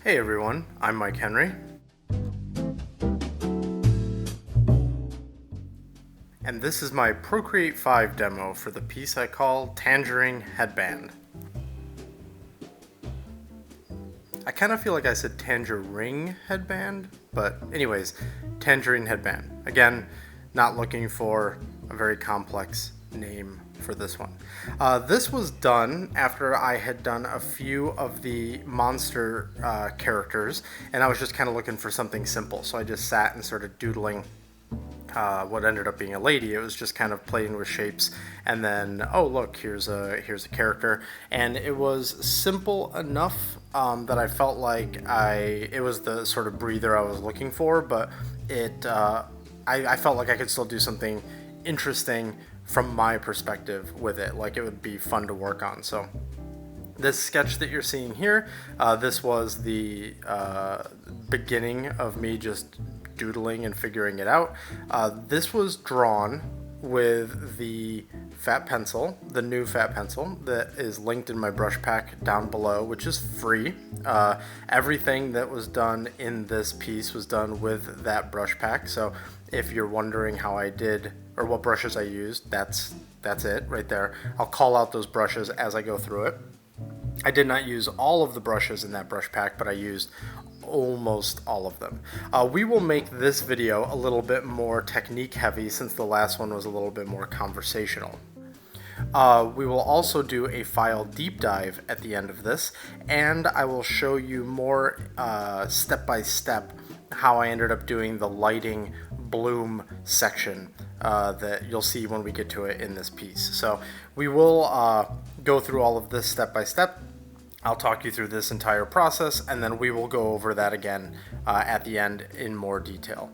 Hey everyone, I'm Mike Henry, and this is my Procreate 5 demo for the piece I call Tangerine Headband. I kind of feel like I said Tangerine Headband, but anyways, Tangerine Headband. Again, not looking for a very complex name for this one. This was done after I had done a few of the monster characters, and I was just kind of looking for something simple, so I just sat and started doodling what ended up being a lady. It was just kind of playing with shapes, and then oh look, here's a character, and it was simple enough that I felt like it was the sort of breather I was looking for, but I felt like I could still do something interesting from my perspective with it, like it would be fun to work on. So this sketch that you're seeing here, this was the beginning of me just doodling and figuring it out. This was drawn with the fat pencil, the new fat pencil that is linked in my brush pack down below, which is free. Everything that was done in this piece was done with that brush pack. So if you're wondering how I did or what brushes I used, that's it right there. I'll call out those brushes as I go through it. I did not use all of the brushes in that brush pack, but I used almost all of them. We will make this video a little bit more technique heavy since the last one was a little bit more conversational. We will also do a file deep dive at the end of this, and I will show you more step by step how I ended up doing the lighting bloom section that you'll see when we get to it in this piece. So we will go through all of this step by step. I'll talk you through this entire process, and then we will go over that again at the end in more detail.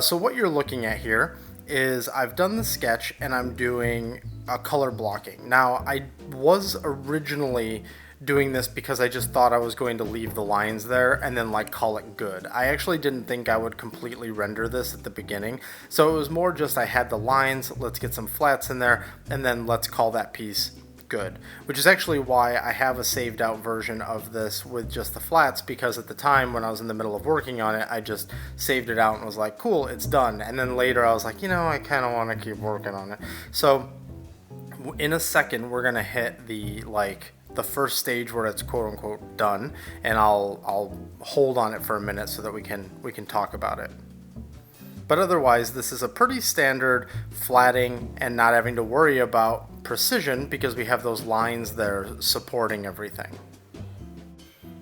So what you're looking at here is I've done the sketch and I'm doing a color blocking. Now, I was originally doing this because I just thought I was going to leave the lines there and then like call it good. I actually didn't think I would completely render this at the beginning, so it was more just I had the lines, let's get some flats in there, and then let's call that piece good, which is actually why I have a saved out version of this with just the flats, because at the time when I was in the middle of working on it, I just saved it out and was like, cool, it's done. And then later I was like, I kind of want to keep working on it. So in a second, we're going to hit the first stage where it's quote unquote done, and I'll hold on it for a minute so that we can talk about it. But otherwise, this is a pretty standard flatting and not having to worry about precision because we have those lines there supporting everything.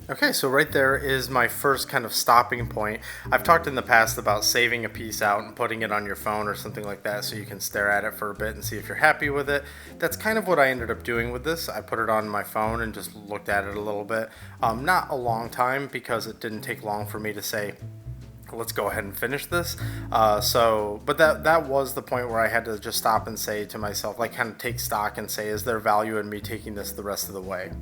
Okay, so right there is my first kind of stopping point. I've talked in the past about saving a piece out and putting it on your phone or something like that so you can stare at it for a bit and see if you're happy with it. That's kind of what I ended up doing with this. I put it on my phone and just looked at it a little bit. Not a long time, because it didn't take long for me to say, let's go ahead and finish this. But that was the point where I had to just stop and say to myself, like kind of take stock and say, is there value in me taking this the rest of the way?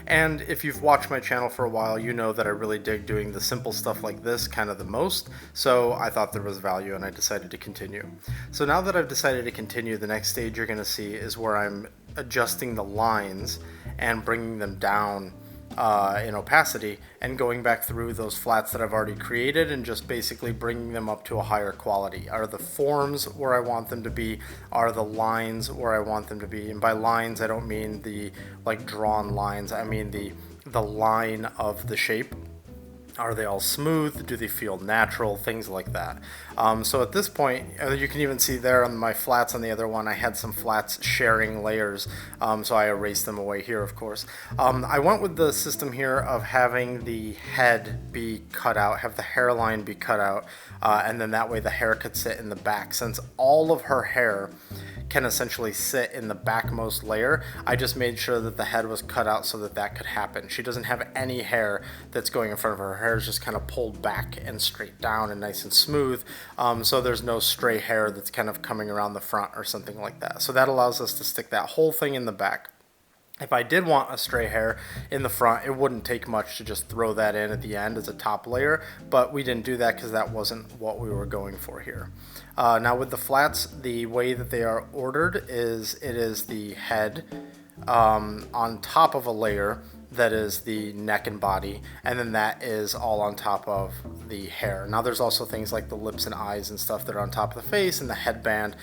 And if you've watched my channel for a while, you know that I really dig doing the simple stuff like this kind of the most. So I thought there was value and I decided to continue. So now that I've decided to continue, the next stage you're going to see is where I'm adjusting the lines and bringing them down in opacity and going back through those flats that I've already created and just basically bringing them up to a higher quality. Are the forms where I want them to be? Are the lines where I want them to be? And by lines, I don't mean the like drawn lines. I mean the line of the shape. Are they all smooth? Do they feel natural? Things like that. So at this point, you can even see there on my flats on the other one, I had some flats sharing layers, so I erased them away here, of course. I went with the system here of having the head be cut out, have the hairline be cut out, and then that way the hair could sit in the back. Since all of her hair can essentially sit in the backmost layer, I just made sure that the head was cut out so that could happen. She doesn't have any hair that's going in front of her. Her hair is just kind of pulled back and straight down and nice and smooth, so there's no stray hair that's kind of coming around the front or something like that. So that allows us to stick that whole thing in the back. If I did want a stray hair in the front, it wouldn't take much to just throw that in at the end as a top layer, but we didn't do that because that wasn't what we were going for here. Now with the flats, the way that they are ordered is it is the head on top of a layer that is the neck and body, and then that is all on top of the hair. Now there's also things like the lips and eyes and stuff that are on top of the face, and the headband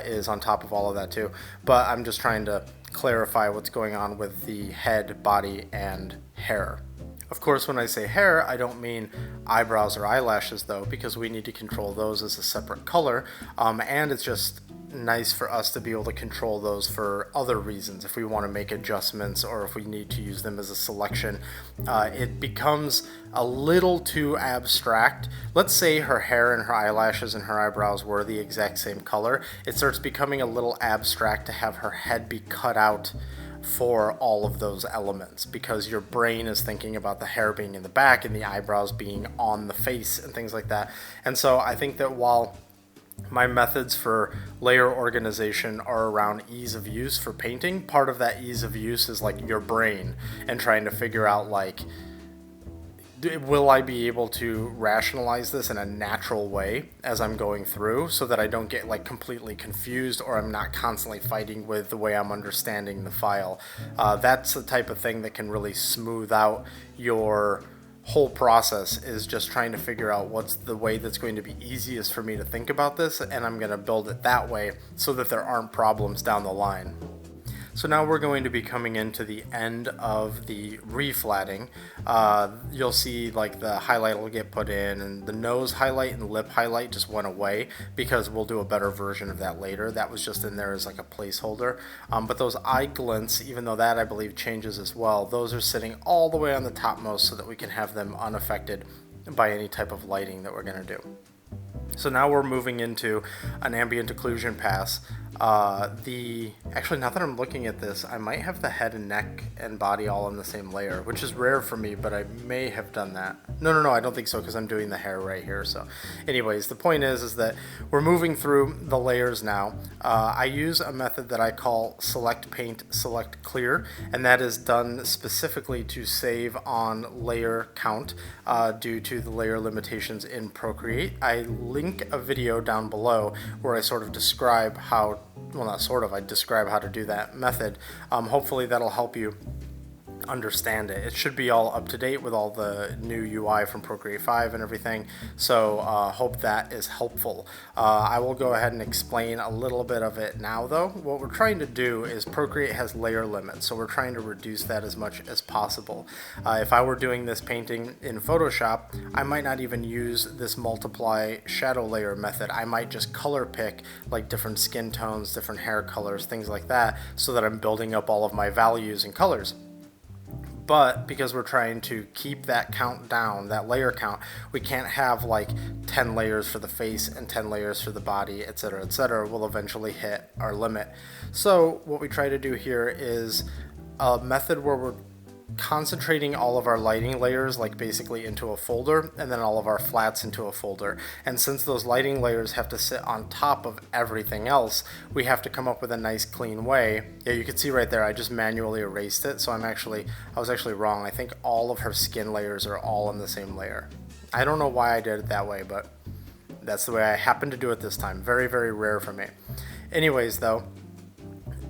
is on top of all of that too. But I'm just trying to clarify what's going on with the head, body, and hair. Of course, when I say hair, I don't mean eyebrows or eyelashes though, because we need to control those as a separate color, and it's just nice for us to be able to control those for other reasons. If we want to make adjustments or if we need to use them as a selection, it becomes a little too abstract. Let's say her hair and her eyelashes and her eyebrows were the exact same color. It starts becoming a little abstract to have her head be cut out for all of those elements, because your brain is thinking about the hair being in the back and the eyebrows being on the face and things like that. And so I think that while my methods for layer organization are around ease of use for painting, part of that ease of use is like your brain and trying to figure out like, will I be able to rationalize this in a natural way as I'm going through, so that I don't get like completely confused, or I'm not constantly fighting with the way I'm understanding the file. That's the type of thing that can really smooth out your whole process, is just trying to figure out what's the way that's going to be easiest for me to think about this, and I'm going to build it that way so that there aren't problems down the line. So now we're going to be coming into the end of the reflatting. You'll see like the highlight will get put in, and the nose highlight and lip highlight just went away because we'll do a better version of that later. That was just in there as like a placeholder. But those eye glints, even though that I believe changes as well, those are sitting all the way on the topmost so that we can have them unaffected by any type of lighting that we're going to do. So now we're moving into an ambient occlusion pass. Actually, now that I'm looking at this, I might have the head and neck and body all in the same layer, which is rare for me, but I may have done that. No, I don't think so, because I'm doing the hair right here. So anyways, the point is that we're moving through the layers now. I use a method that I call select paint, select clear, and that is done specifically to save on layer count due to the layer limitations in Procreate. I link a video down below where I sort of describe how, well, not sort of, I describe how to do that method. Hopefully that'll help you understand it. It should be all up to date with all the new UI from Procreate 5 and everything, so hope that is helpful. I will go ahead and explain a little bit of it now though. What we're trying to do is Procreate has layer limits, so we're trying to reduce that as much as possible. If I were doing this painting in Photoshop, I might not even use this multiply shadow layer method. I might just color pick like different skin tones, different hair colors, things like that, so that I'm building up all of my values and colors. But because we're trying to keep that count down, that layer count, we can't have like 10 layers for the face and 10 layers for the body, etc., etc. We'll eventually hit our limit. So what we try to do here is a method where we're concentrating all of our lighting layers like basically into a folder, and then all of our flats into a folder. And since those lighting layers have to sit on top of everything else, we have to come up with a nice clean way. Yeah, you can see right there I just manually erased it, so I was actually wrong. I think all of her skin layers are all in the same layer. I don't know why I did it that way, but that's the way I happened to do it this time. Very, very rare for me. Anyways though,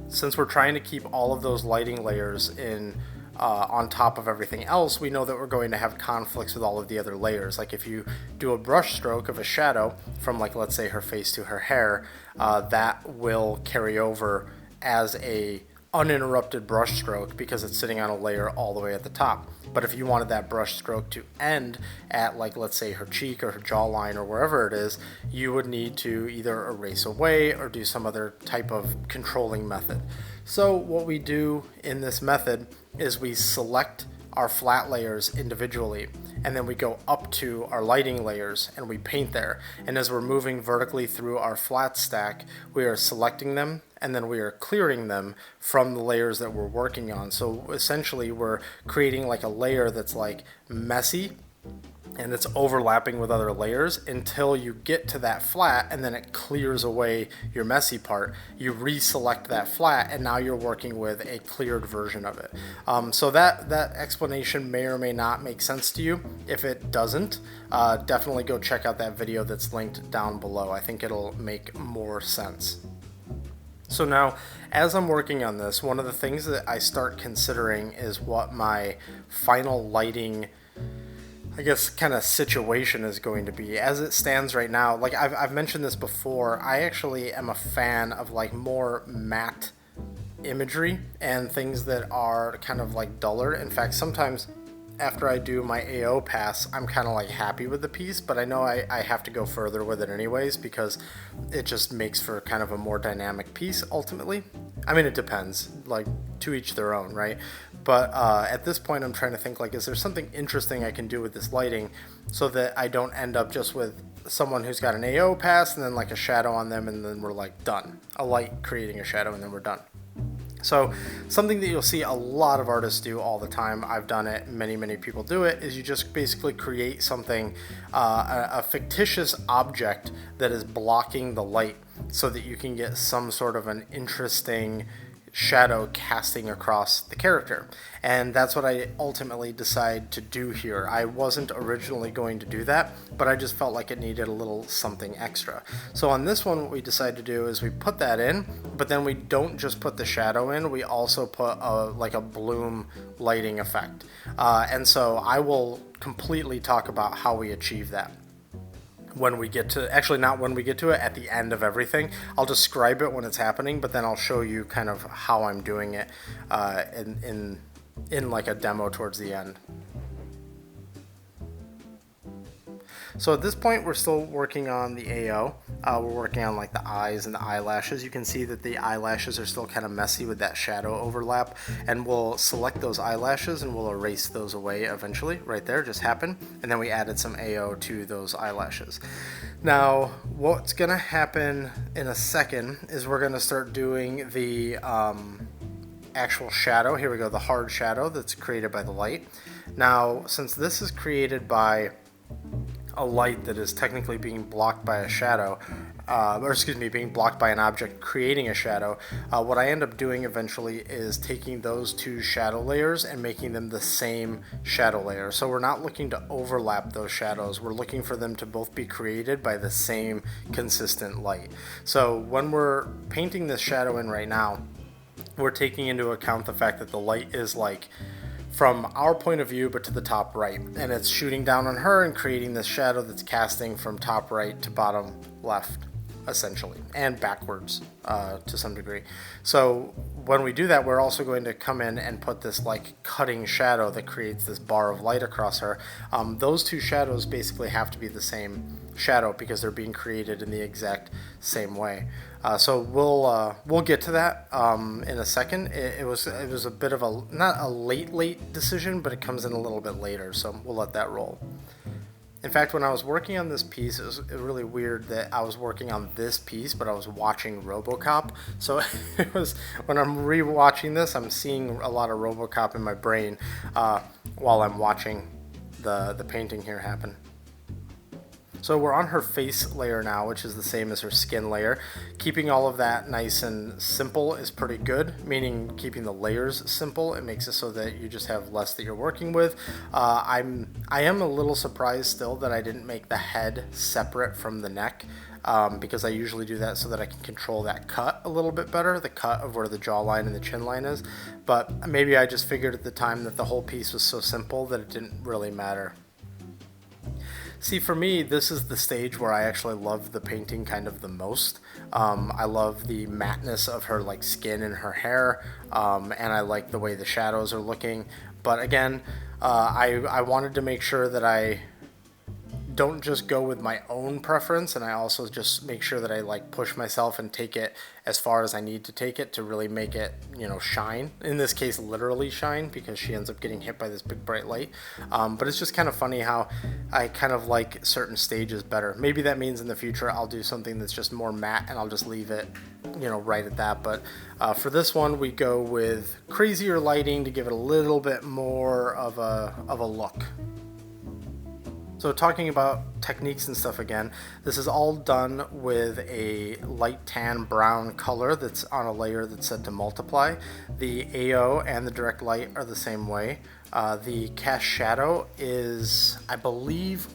since we're trying to keep all of those lighting layers in on top of everything else, we know that we're going to have conflicts with all of the other layers. Like if you do a brush stroke of a shadow from like, let's say, her face to her hair, that will carry over as a uninterrupted brush stroke because it's sitting on a layer all the way at the top. But if you wanted that brush stroke to end at like, let's say, her cheek or her jawline or wherever it is, you would need to either erase away or do some other type of controlling method. So what we do in this method is we select our flat layers individually, and then we go up to our lighting layers and we paint there. And as we're moving vertically through our flat stack, we are selecting them and then we are clearing them from the layers that we're working on. So essentially we're creating like a layer that's like messy and it's overlapping with other layers until you get to that flat, and then it clears away your messy part. You reselect that flat, and now you're working with a cleared version of it. So that explanation may or may not make sense to you. If it doesn't, definitely go check out that video that's linked down below. I think it'll make more sense. So now, as I'm working on this, one of the things that I start considering is what my final lighting, I guess, kind of situation is going to be. As it stands right now, like I've mentioned this before, I actually am a fan of like more matte imagery and things that are kind of like duller. In fact, sometimes after I do my AO pass, I'm kind of like happy with the piece, but I know I have to go further with it anyways because it just makes for kind of a more dynamic piece ultimately. I mean, it depends, like to each their own, right? But at this point, I'm trying to think like, is there something interesting I can do with this lighting so that I don't end up just with someone who's got an AO pass and then like a shadow on them and then we're like done. A light creating a shadow and then we're done. So something that you'll see a lot of artists do all the time, I've done it, many people do it, is you just basically create something, a fictitious object that is blocking the light so that you can get some sort of an interesting shadow casting across the character. And that's what I ultimately decide to do here. I wasn't originally going to do that, but I just felt like it needed a little something extra. So on this one, what we decide to do is we put that in, but then we don't just put the shadow in, we also put like a bloom lighting effect. And so I will completely talk about how we achieve that when we get to, actually not when we get to it, at the end of everything. I'll describe it when it's happening, but then I'll show you kind of how I'm doing it in like a demo towards the end. So at this point, we're still working on the AO. We're working on like the eyes and the eyelashes. You can see that the eyelashes are still kind of messy with that shadow overlap, and we'll select those eyelashes and we'll erase those away eventually. Right there, just happened. And then we added some AO to those eyelashes. Now, what's gonna happen in a second is we're gonna start doing the actual shadow. Here we go, the hard shadow that's created by the light. Now, since this is created by a light that is technically being blocked by a shadow, being blocked by an object creating a shadow, what I end up doing eventually is taking those two shadow layers and making them the same shadow layer. So we're not looking to overlap those shadows, we're looking for them to both be created by the same consistent light. So when we're painting this shadow in right now, we're taking into account the fact that the light is like from our point of view, but to the top right, and it's shooting down on her and creating this shadow that's casting from top right to bottom left, essentially, and backwards to some degree. So when we do that, we're also going to come in and put this like cutting shadow that creates this bar of light across her. Those two shadows basically have to be the same shadow because they're being created in the exact same way. So we'll get to that in a second. It was a bit of a, not a late decision, but it comes in a little bit later, so we'll let that roll. In fact, when I was working on this piece, it was really weird that I was working on this piece, but I was watching RoboCop. So it was, when I'm rewatching this, I'm seeing a lot of RoboCop in my brain while I'm watching the painting here happen. So we're on her face layer now, which is the same as her skin layer. Keeping all of that nice and simple is pretty good, meaning keeping the layers simple. It makes it so that you just have less that you're working with. I am a little surprised still that I didn't make the head separate from the neck, because I usually do that so that I can control that cut a little bit better, the cut of where the jawline and the chin line is. But maybe I just figured at the time that the whole piece was so simple that it didn't really matter. See, for me, this is the stage where I actually love the painting kind of the most. I love the matteness of her like skin and her hair, and I like the way the shadows are looking. But again, I wanted to make sure that I don't just go with my own preference, and I also just make sure that I like push myself and take it as far as I need to take it to really make it, you know, shine. In this case, literally shine, because she ends up getting hit by this big bright light. But it's just kind of funny how I kind of like certain stages better. Maybe that means in the future I'll do something that's just more matte and I'll just leave it, you know, right at that. But for this one, we go with crazier lighting to give it a little bit more of a look. So talking about techniques and stuff again, this is all done with a light tan brown color that's on a layer that's set to multiply. The AO and the direct light are the same way. The cast shadow is, I believe,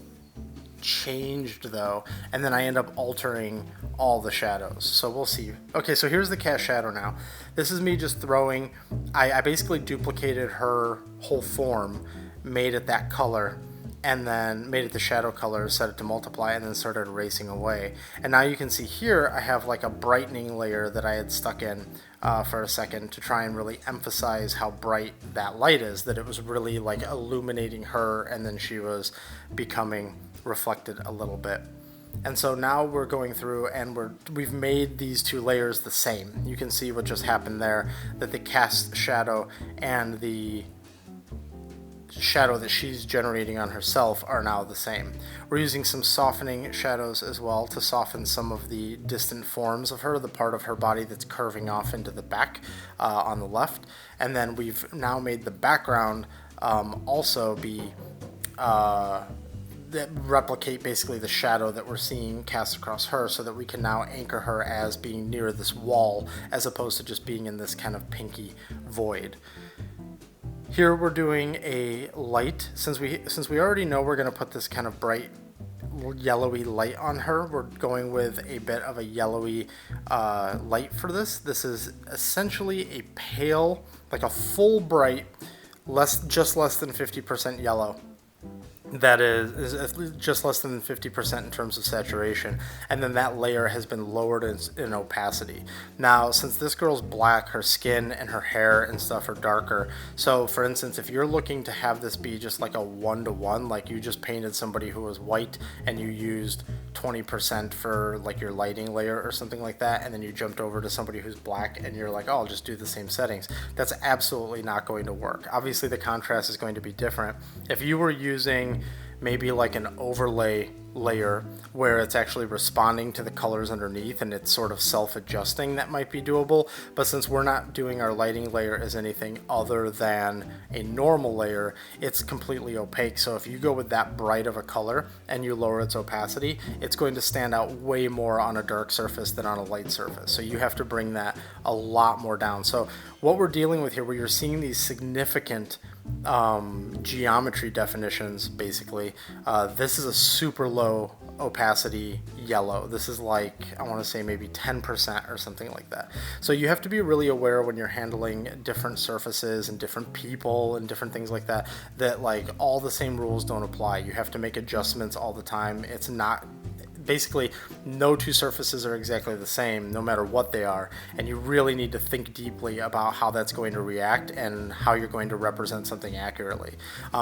changed though, and then I end up altering all the shadows. So we'll see. Okay, so here's the cast shadow now. This is me just throwing, I basically duplicated her whole form, made it that color, and then made it the shadow color, set it to multiply, and then started erasing away. And now you can see here I have like a brightening layer that I had stuck in for a second to try and really emphasize how bright that light is, that it was really like illuminating her, and then she was becoming reflected a little bit. And so now we're going through and we've made these two layers the same. You can see what just happened there, that the cast shadow and the shadow that she's generating on herself are now the same. We're using some softening shadows as well to soften some of the distant forms of her, the part of her body that's curving off into the back on the left. And then we've now made the background also be that replicate basically the shadow that we're seeing cast across her, so that we can now anchor her as being near this wall as opposed to just being in this kind of pinky void. Here we're doing a light. Since we already know we're going to put this kind of bright yellowy light on her, we're going with a bit of a yellowy light for this. This is essentially a pale, like a full bright, just less than 50% yellow. That is just less than 50% in terms of saturation, and then that layer has been lowered in opacity. Now, since this girl's black, her skin and her hair and stuff are darker. So, for instance, if you're looking to have this be just like a 1-to-1, like you just painted somebody who was white and you used 20% for like your lighting layer or something like that, and then you jumped over to somebody who's black and you're like, oh, I'll just do the same settings, that's absolutely not going to work. Obviously, the contrast is going to be different. If you were using maybe like an overlay layer where it's actually responding to the colors underneath and it's sort of self-adjusting, that might be doable. But since we're not doing our lighting layer as anything other than a normal layer, it's completely opaque. So if you go with that bright of a color and you lower its opacity, it's going to stand out way more on a dark surface than on a light surface. So you have to bring that a lot more down. So what we're dealing with here, where you're seeing these significant geometry definitions, basically, this is a super low opacity yellow. This is like, I want to say maybe 10% or something like that. So you have to be really aware when you're handling different surfaces and different people and different things like that, that like all the same rules don't apply. You have to make adjustments all the time. It's not, basically no two surfaces are exactly the same no matter what they are, and you really need to think deeply about how that's going to react and how you're going to represent something accurately.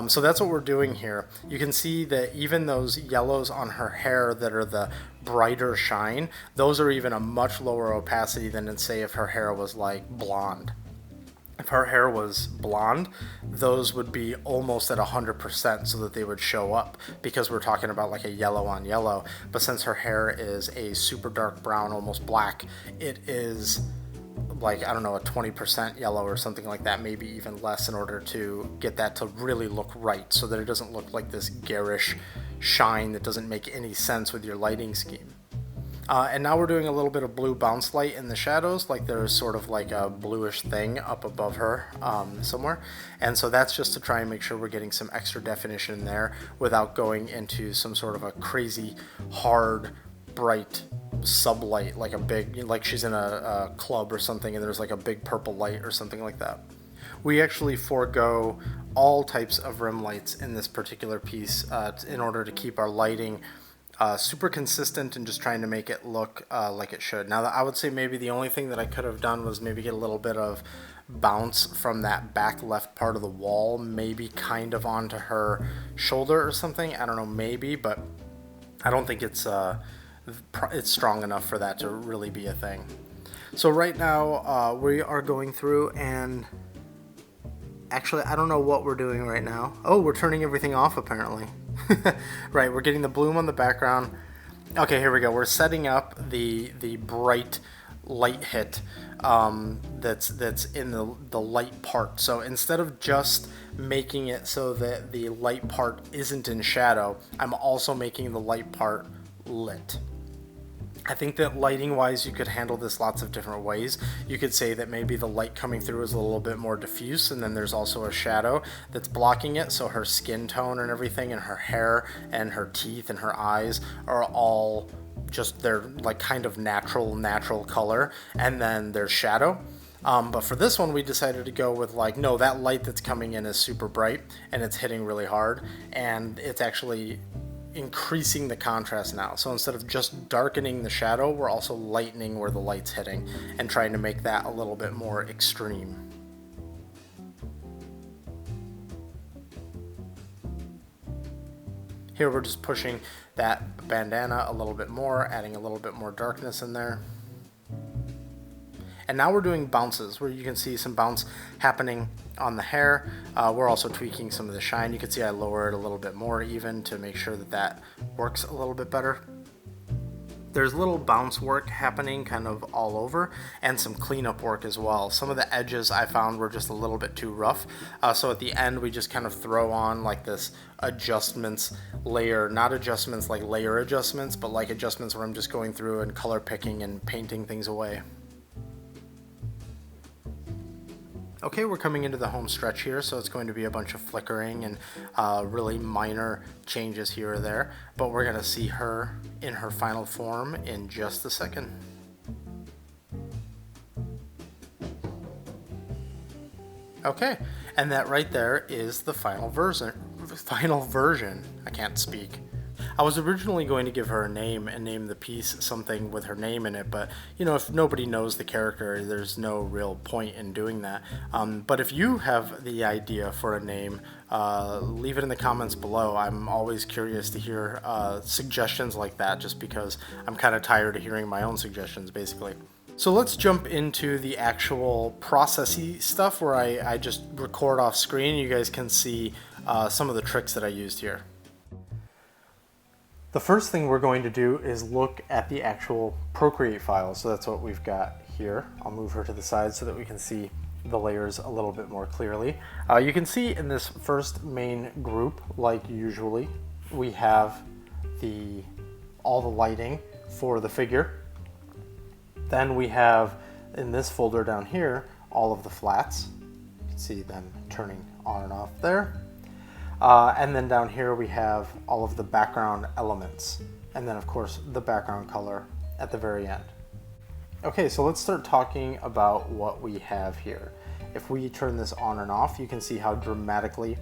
So that's what we're doing here. You can see that even those yellows on her hair that are the brighter shine, those are even a much lower opacity than, say, if her hair was like blonde. If her hair was blonde, those would be almost at 100% so that they would show up, because we're talking about like a yellow on yellow. But since her hair is a super dark brown, almost black, it is like, I don't know, a 20% yellow or something like that, maybe even less, in order to get that to really look right, so that it doesn't look like this garish shine that doesn't make any sense with your lighting scheme. And now we're doing a little bit of blue bounce light in the shadows, like there's sort of like a bluish thing up above her somewhere. And so that's just to try and make sure we're getting some extra definition there without going into some sort of a crazy, hard, bright sublight, like a big, like she's in a club or something and there's like a big purple light or something like that. We actually forego all types of rim lights in this particular piece in order to keep our lighting super consistent and just trying to make it look like it should. Now, I would say maybe the only thing that I could have done was maybe get a little bit of bounce from that back left part of the wall, maybe kind of onto her shoulder or something. I don't know, maybe, but I don't think it's strong enough for that to really be a thing. So right now we are going through and actually, I don't know what we're doing right now. Oh, we're turning everything off apparently. Right, we're getting the bloom on the background. Okay, here we go. We're setting up the bright light hit that's in the light part. So instead of just making it so that the light part isn't in shadow, I'm also making the light part lit. I think that lighting wise you could handle this lots of different ways. You could say that maybe the light coming through is a little bit more diffuse, and then there's also a shadow that's blocking it, so her skin tone and everything and her hair and her teeth and her eyes are all just their like kind of natural color, and then there's shadow. But for this one we decided to go with like, no, that light that's coming in is super bright and it's hitting really hard, and it's actually increasing the contrast now. So instead of just darkening the shadow, we're also lightening where the light's hitting and trying to make that a little bit more extreme. Here we're just pushing that bandana a little bit more, adding a little bit more darkness in there. And now we're doing bounces where you can see some bounce happening on the hair. We're also tweaking some of the shine. You can see I lower it a little bit more even to make sure that that works a little bit better. There's little bounce work happening kind of all over, and some cleanup work as well. Some of the edges I found were just a little bit too rough. So at the end we just kind of throw on like this adjustments layer, not adjustments like layer adjustments, but like adjustments where I'm just going through and color picking and painting things away. Okay, we're coming into the home stretch here, so it's going to be a bunch of flickering and really minor changes here or there, but we're going to see her in her final form in just a second. Okay, and that right there is the final version. I can't speak. I was originally going to give her a name and name the piece something with her name in it, but you know, if nobody knows the character, there's no real point in doing that. But if you have the idea for a name, leave it in the comments below. I'm always curious to hear suggestions like that, just because I'm kind of tired of hearing my own suggestions, basically. So let's jump into the actual processy stuff where I just record off screen. You guys can see some of the tricks that I used here. The first thing we're going to do is look at the actual Procreate file. So that's what we've got here. I'll move her to the side so that we can see the layers a little bit more clearly. You can see in this first main group, like usually, we have all the lighting for the figure. Then we have in this folder down here all of the flats. You can see them turning on and off there. And then down here we have all of the background elements, and then of course the background color at the very end. Okay, so let's start talking about what we have here. If we turn this on and off, you can see how dramatically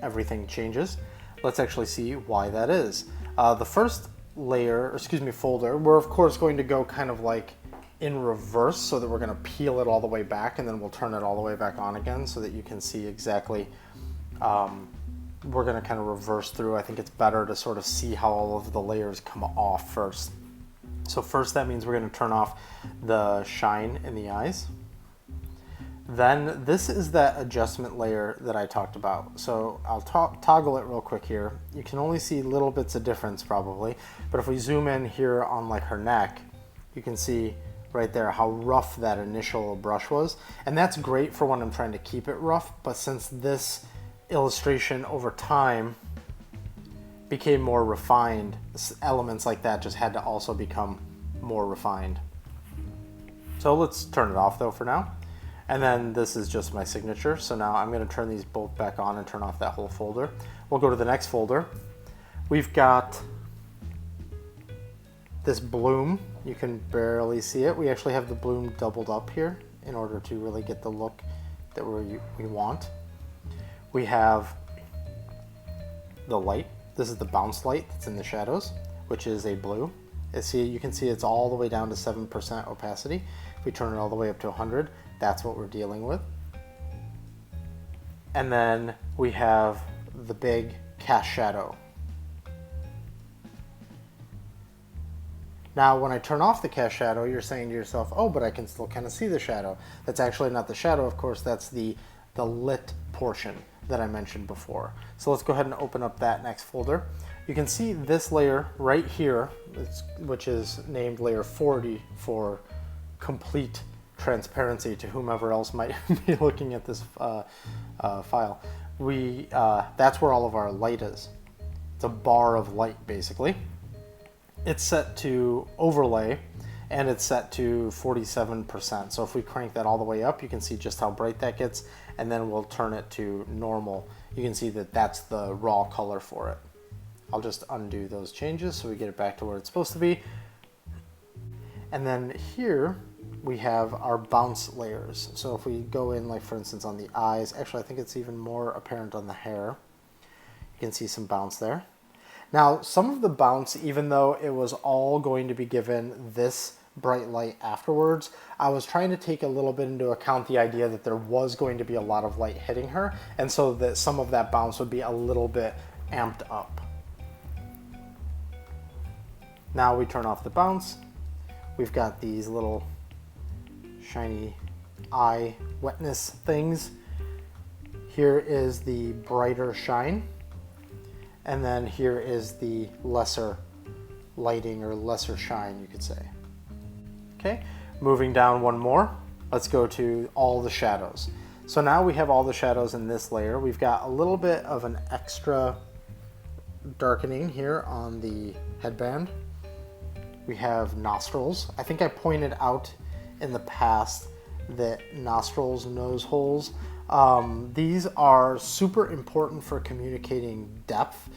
everything changes. Let's actually see why that is. The first folder, we're of course going to go kind of like in reverse, so that we're going to peel it all the way back, and then we'll turn it all the way back on again so that you can see exactly. We're going to kind of reverse through. I think it's better to sort of see how all of the layers come off first. So first that means we're going to turn off the shine in the eyes. Then this is that adjustment layer that I talked about. So I'll toggle it real quick here. You can only see little bits of difference probably, but if we zoom in here on like her neck, you can see right there how rough that initial brush was. And that's great for when I'm trying to keep it rough, but since this illustration over time became more refined, elements like that just had to also become more refined. So let's turn it off though for now. And then this is just my signature. So now I'm going to turn these both back on and turn off that whole folder. We'll go to the next folder. We've got this bloom. You can barely see it. We actually have the bloom doubled up here in order to really get the look that we want. We have the light. This is the bounce light that's in the shadows, which is a blue. You can see it's all the way down to 7% opacity. If we turn it all the way up to 100, that's what we're dealing with. And then we have the big cast shadow. Now, when I turn off the cast shadow, you're saying to yourself, oh, but I can still kind of see the shadow. That's actually not the shadow, of course, that's the lit portion that I mentioned before. So let's go ahead and open up that next folder. You can see this layer right here, which is named layer 40 for complete transparency to whomever else might be looking at this file. That's where all of our light is. It's a bar of light basically. it's set to overlay, and it's set to 47%. So if we crank that all the way up, you can see just how bright that gets, and then we'll turn it to normal. You can see that that's the raw color for it. I'll just undo those changes so we get it back to where it's supposed to be. And then here we have our bounce layers. So if we go in, like for instance on the eyes, actually I think it's even more apparent on the hair. You can see some bounce there. Now, some of the bounce, even though it was all going to be given this bright light afterwards, I was trying to take a little bit into account the idea that there was going to be a lot of light hitting her, and so that some of that bounce would be a little bit amped up. Now we turn off the bounce. We've got these little shiny eye wetness things. Here is the brighter shine. And then here is the lesser lighting or lesser shine, you could say. Okay, moving down one more, let's go to all the shadows. So now we have all the shadows in this layer. We've got a little bit of an extra darkening here on the headband. We have nostrils. I think I pointed out in the past that nostrils, nose holes, these are super important for communicating depth.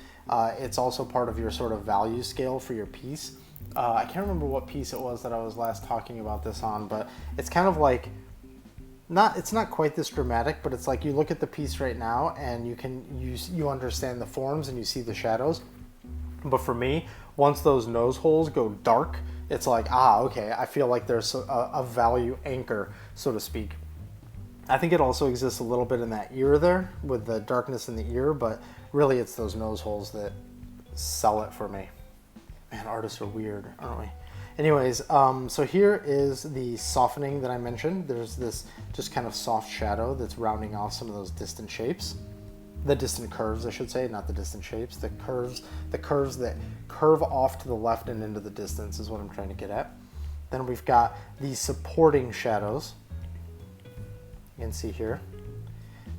It's also part of your sort of value scale for your piece. I can't remember what piece it was that I was last talking about this on, but it's kind of like, it's not quite this dramatic, but it's like you look at the piece right now and you understand the forms and you see the shadows. But for me, once those nose holes go dark, it's like, okay, I feel like there's a value anchor, so to speak. I think it also exists a little bit in that ear there with the darkness in the ear, but really it's those nose holes that sell it for me. Man, artists are weird, aren't we? Anyways, so here is the softening that I mentioned. There's this just kind of soft shadow that's rounding off some of those distant shapes. The distant curves, I should say, not the distant shapes. The curves that curve off to the left and into the distance is what I'm trying to get at. Then we've got these supporting shadows. You can see here.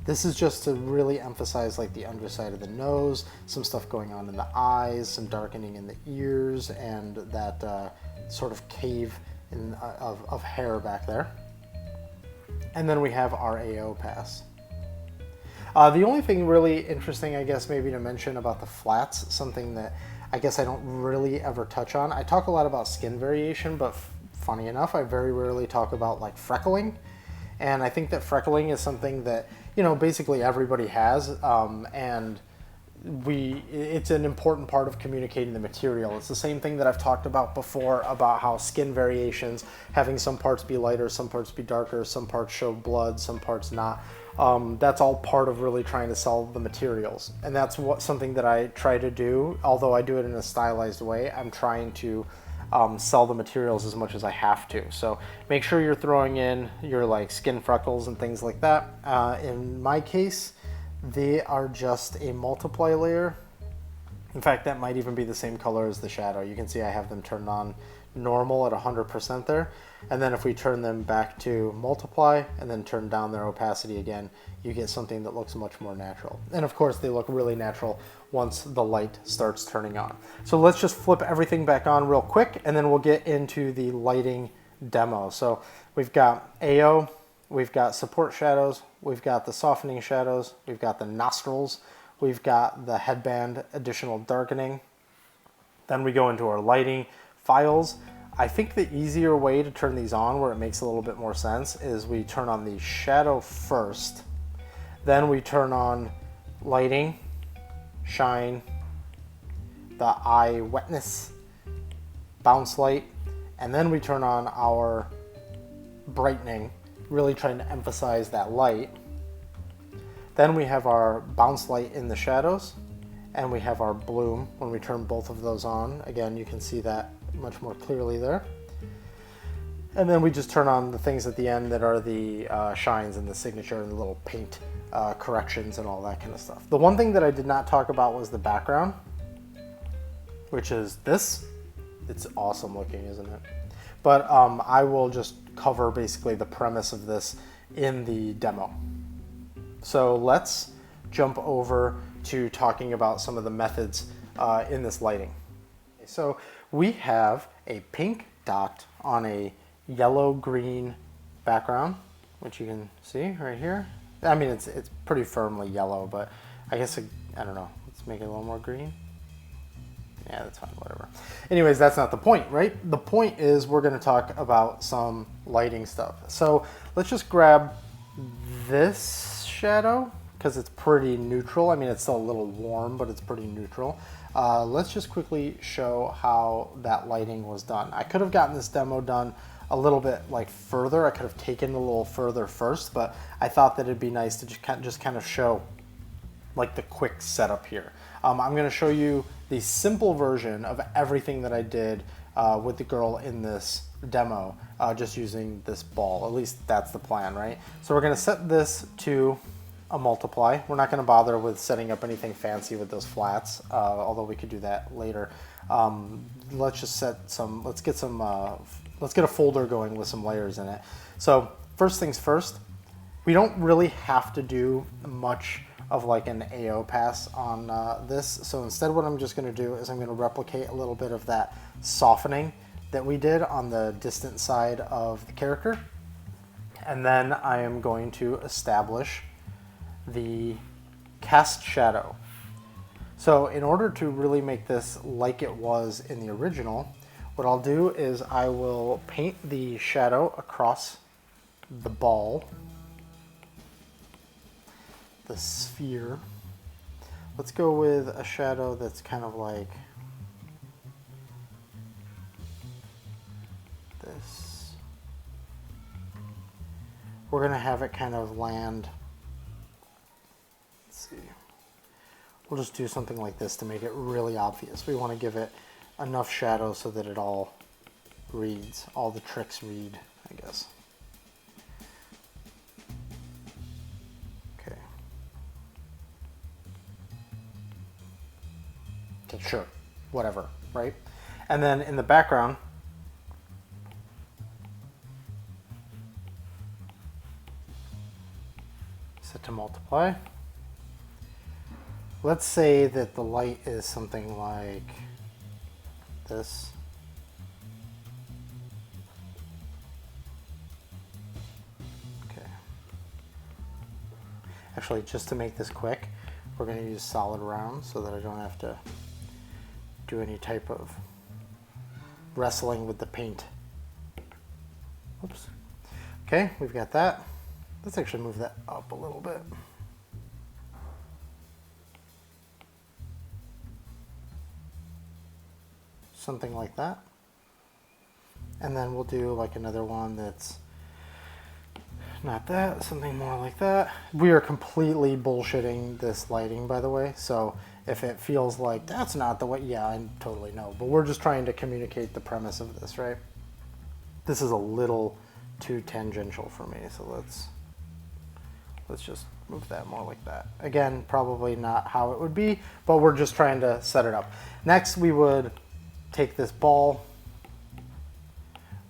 This is just to really emphasize like the underside of the nose, some stuff going on in the eyes, some darkening in the ears, and that sort of cave of hair back there. And then we have our AO pass. The only thing really interesting, I guess, maybe to mention about the flats, something that I guess I don't really ever touch on. I talk a lot about skin variation, but funny enough, I very rarely talk about like freckling. And I think that freckling is something that, you know, basically everybody has, and it's an important part of communicating the material. It's the same thing that I've talked about before about how skin variations, having some parts be lighter, some parts be darker, some parts show blood, some parts not. That's all part of really trying to sell the materials. And that's something that I try to do, although I do it in a stylized way. I'm trying to sell the materials as much as I have to. So make sure you're throwing in your like skin freckles and things like that. In my case, they are just a multiply layer. In fact, that might even be the same color as the shadow. You can see I have them turned on normal at 100% there. And then if we turn them back to multiply and then turn down their opacity again, you get something that looks much more natural. And of course, they look really natural once the light starts turning on. So let's just flip everything back on real quick, and then we'll get into the lighting demo. So we've got AO, we've got support shadows, we've got the softening shadows, we've got the nostrils, we've got the headband additional darkening. Then we go into our lighting files. I think the easier way to turn these on, where it makes a little bit more sense, is we turn on the shadow first, then we turn on lighting, shine, the eye wetness, bounce light, and then we turn on our brightening, really trying to emphasize that light. Then we have our bounce light in the shadows, and we have our bloom when we turn both of those on. Again, you can see that much more clearly there. And then we just turn on the things at the end that are the shines and the signature and the little paint corrections and all that kind of stuff. The one thing that I did not talk about was the background, which is this. It's awesome looking, isn't it? But I will just cover basically the premise of this in the demo. So let's jump over to talking about some of the methods in this lighting. So we have a pink dot on a yellow-green background, which you can see right here. I mean, it's pretty firmly yellow, but I guess, I don't know, let's make it a little more green. Yeah, that's fine, whatever. Anyways, that's not the point, right? The point is we're going to talk about some lighting stuff. So let's just grab this shadow, because it's pretty neutral. I mean, it's still a little warm, but it's pretty neutral. Let's just quickly show how that lighting was done. I could have gotten this demo done a little bit like further. I could have taken it a little further first, but I thought that it'd be nice to just kind of show like the quick setup here. I'm going to show you the simple version of everything that I did with the girl in this demo, just using this ball. At least that's the plan, right? So we're going to set this to a multiply. We're not going to bother with setting up anything fancy with those flats, although we could do that later. Let's just set some, let's get a folder going with some layers in it. So first things first, we don't really have to do much of like an AO pass on this. So instead what I'm just going to do is I'm going to replicate a little bit of that softening that we did on the distant side of the character. And then I am going to establish the cast shadow. So in order to really make this like it was in the original, what I'll do is I will paint the shadow across the ball, the sphere. Let's go with a shadow that's kind of like this. We're going to have it kind of land. Let's see. We'll just do something like this to make it really obvious. We want to give it enough shadow so that it all reads, all the tricks read, I guess. Okay. Okay, sure, whatever, right? And then in the background, set to multiply. Let's say that the light is something like this. Okay. Actually, just to make this quick, we're going to use solid round so that I don't have to do any type of wrestling with the paint. Oops. Okay, we've got that. Let's actually move that up a little bit. Something like that. And then we'll do like another one that's not that, something more like that. We are completely bullshitting this lighting, by the way, so if it feels like that's not the way, yeah, I totally know, but we're just trying to communicate the premise of this, right? This is a little too tangential for me, so let's just move that more like that. Again, probably not how it would be, but we're just trying to set it up. Next, we would take this ball,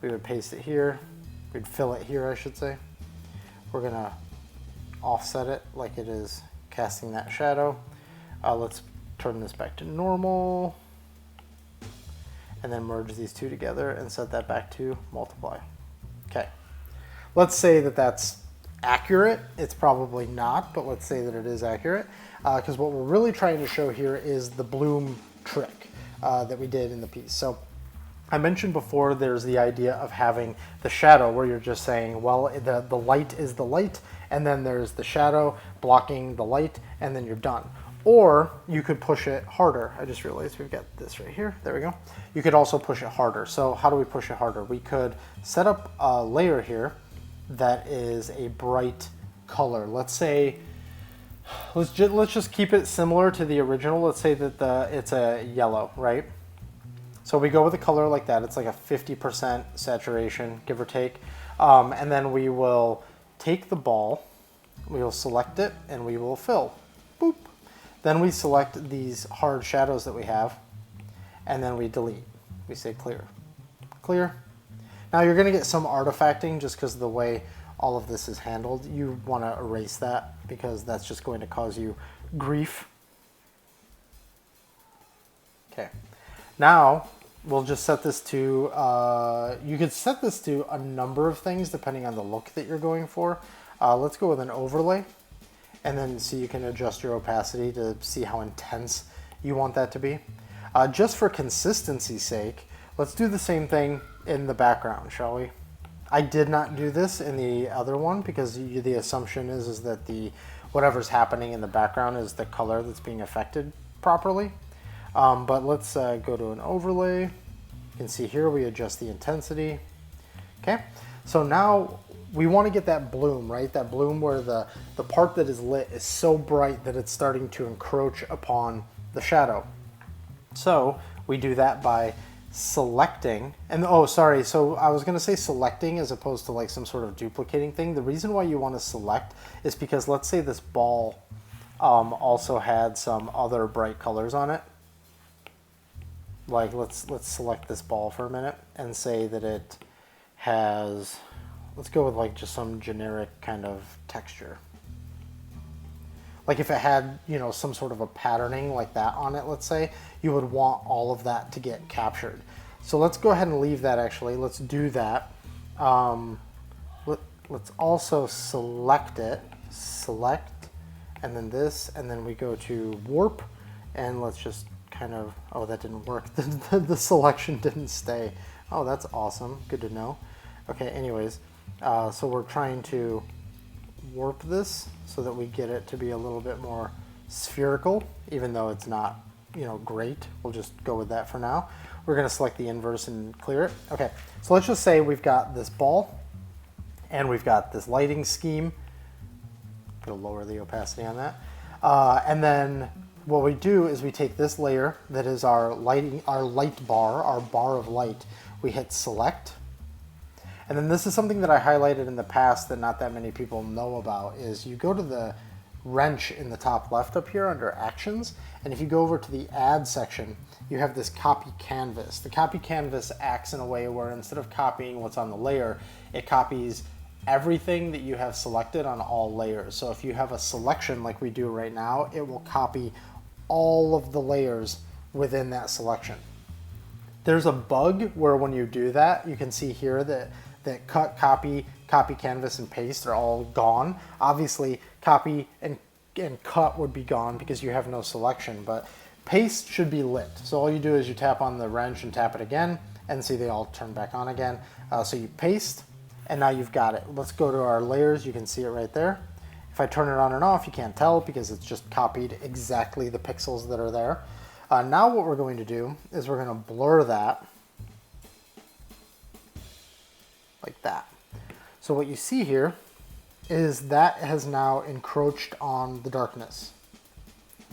we would paste it here, we'd fill it here, I should say. We're gonna offset it like it is casting that shadow. Let's turn this back to normal, and then merge these two together and set that back to multiply. Okay, let's say that that's accurate. It's probably not, but let's say that it is accurate, because what we're really trying to show here is the bloom trick that we did in the piece. So I mentioned before there's the idea of having the shadow where you're just saying, well, the light is the light, and then there's the shadow blocking the light, and then you're done. Or you could push it harder. I just realized we've got this right here. There we go. You could also push it harder. So how do we push it harder? We could set up a layer here that is a bright color. Let's say, let's just keep it similar to the original. Let's say that it's a yellow, right? So we go with a color like that. It's like a 50% saturation, give or take. And then we will take the ball, we will select it, and we will fill. Boop. Then we select these hard shadows that we have, and then we delete. We say clear. Clear. Now you're going to get some artifacting just because of the way all of this is handled. You want to erase that because that's just going to cause you grief. Okay. Now we'll just set this to, you could set this to a number of things depending on the look that you're going for. Let's go with an overlay, and then so you can adjust your opacity to see how intense you want that to be. Just for consistency's sake, let's do the same thing in the background, shall we? I did not do this in the other one because the assumption is that whatever's happening in the background is the color that's being affected properly. But let's go to an overlay. You can see here we adjust the intensity. Okay, so now we want to get that bloom, right? That bloom where the part that is lit is so bright that it's starting to encroach upon the shadow. So we do that by selecting, and oh, sorry, so I was going to say selecting as opposed to like some sort of duplicating thing. The reason why you want to select is because let's say this ball also had some other bright colors on it. Like let's select this ball for a minute and say that it has, let's go with like just some generic kind of texture. Like if it had, you know, some sort of a patterning like that on it, let's say, you would want all of that to get captured. So let's go ahead and leave that actually. Let's do that. Let's also select it, select, and then this, and then we go to warp, and let's just kind of, oh, that didn't work. The selection didn't stay. Oh, that's awesome. Good to know. Okay, anyways, so we're trying to warp this so that we get it to be a little bit more spherical, even though it's not, you know, great. We'll just go with that for now. We're going to select the inverse and clear it. Okay, so let's just say we've got this ball and we've got this lighting scheme. Going to lower the opacity on that. And then what we do is we take this layer that is our light bar, our bar of light. We hit select. And then this is something that I highlighted in the past that not that many people know about, is you go to the wrench in the top left up here under actions, and if you go over to the add section, you have this copy canvas. The copy canvas acts in a way where instead of copying what's on the layer, it copies everything that you have selected on all layers. So if you have a selection like we do right now, it will copy all of the layers within that selection. There's a bug where when you do that, you can see here that cut, copy, canvas, and paste are all gone. Obviously, copy and cut would be gone because you have no selection, but paste should be lit. So all you do is you tap on the wrench and tap it again, and see they all turn back on again. So you paste, and now you've got it. Let's go to our layers. You can see it right there. If I turn it on and off, you can't tell because it's just copied exactly the pixels that are there. Now what we're going to do is we're going to blur that like that. So what you see here is that has now encroached on the darkness.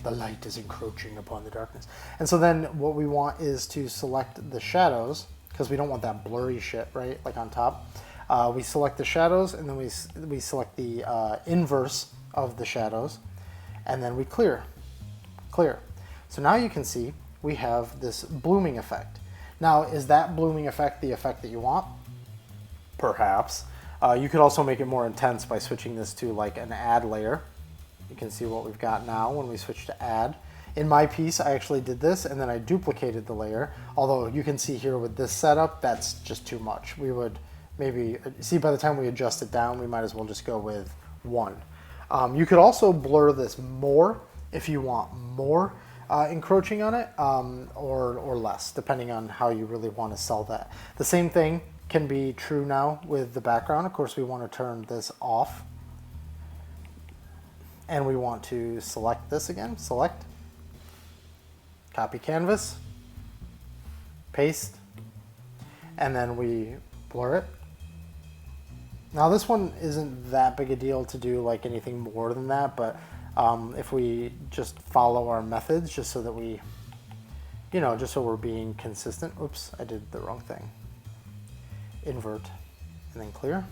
The light is encroaching upon the darkness. And so then what we want is to select the shadows, because we don't want that blurry shit, right? Like on top. We select the shadows, and then we select the inverse of the shadows, and then we clear. So now you can see we have this blooming effect. Now, is that blooming effect the effect that you want? Perhaps. You could also make it more intense by switching this to like an add layer. You can see what we've got now when we switch to add. In my piece, I actually did this and then I duplicated the layer. Although you can see here with this setup, that's just too much. We would maybe, see by the time we adjust it down, we might as well just go with 1. You could also blur this more if you want more encroaching on it, or less, depending on how you really want to sell that. The same thing can be true now with the background. Of course, we want to turn this off. And we want to select this again. Select. Copy canvas. Paste. And then we blur it. Now this one isn't that big a deal to do like anything more than that, but if we just follow our methods just so that we, you know, just so we're being consistent. Oops, I did the wrong thing. Invert and then clear.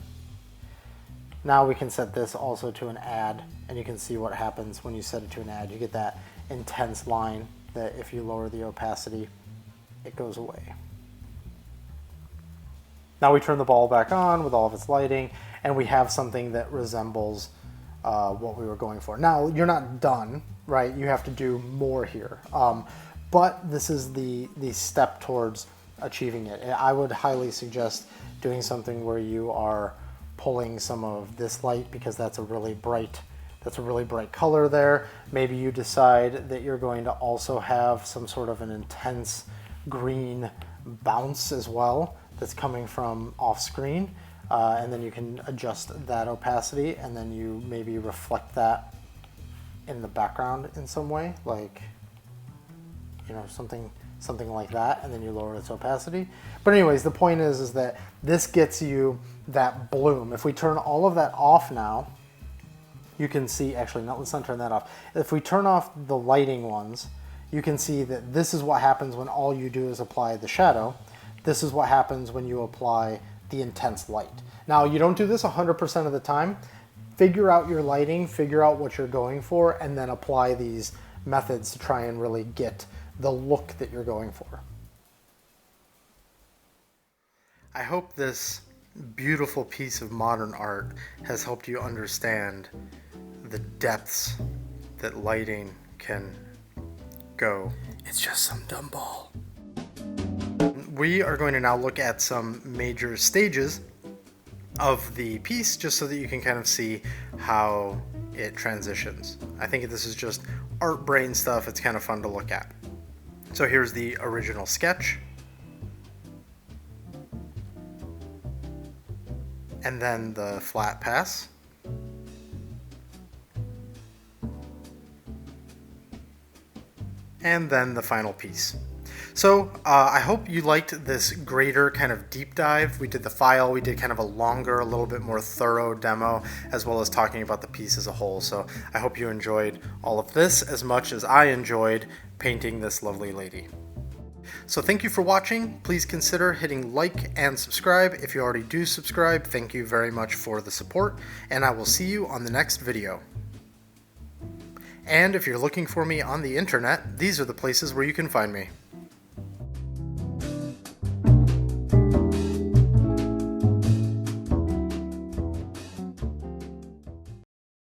Now we can set this also to an add, and you can see what happens when you set it to an add. You get that intense line that if you lower the opacity, it goes away. Now we turn the ball back on with all of its lighting, and we have something that resembles what we were going for. Now, you're not done, right? You have to do more here. But this is the step towards achieving it. I would highly suggest doing something where you are pulling some of this light, because that's a really bright color there. Maybe you decide that you're going to also have some sort of an intense green bounce as well that's coming from off screen, and then you can adjust that opacity, and then you maybe reflect that in the background in some way, like, you know, something like that, and then you lower its opacity. But anyways, the point is that this gets you that bloom. If we turn all of that off now, you can see, actually, no, let's not turn that off. If we turn off the lighting ones, you can see that this is what happens when all you do is apply the shadow. This is what happens when you apply the intense light. Now, you don't do this 100% of the time. Figure out your lighting, figure out what you're going for, and then apply these methods to try and really get the look that you're going for. I hope this beautiful piece of modern art has helped you understand the depths that lighting can go. It's just some dumb ball. We are going to now look at some major stages of the piece, just so that you can kind of see how it transitions. I think this is just art brain stuff. It's kind of fun to look at. So here's the original sketch. And then the flat pass. And then the final piece. So I hope you liked this greater kind of deep dive. We did the file, we did kind of a longer, a little bit more thorough demo, as well as talking about the piece as a whole. So I hope you enjoyed all of this as much as I enjoyed painting this lovely lady. So thank you for watching. Please consider hitting like and subscribe. If you already do subscribe, thank you very much for the support, and I will see you on the next video. And if you're looking for me on the internet, these are the places where you can find me.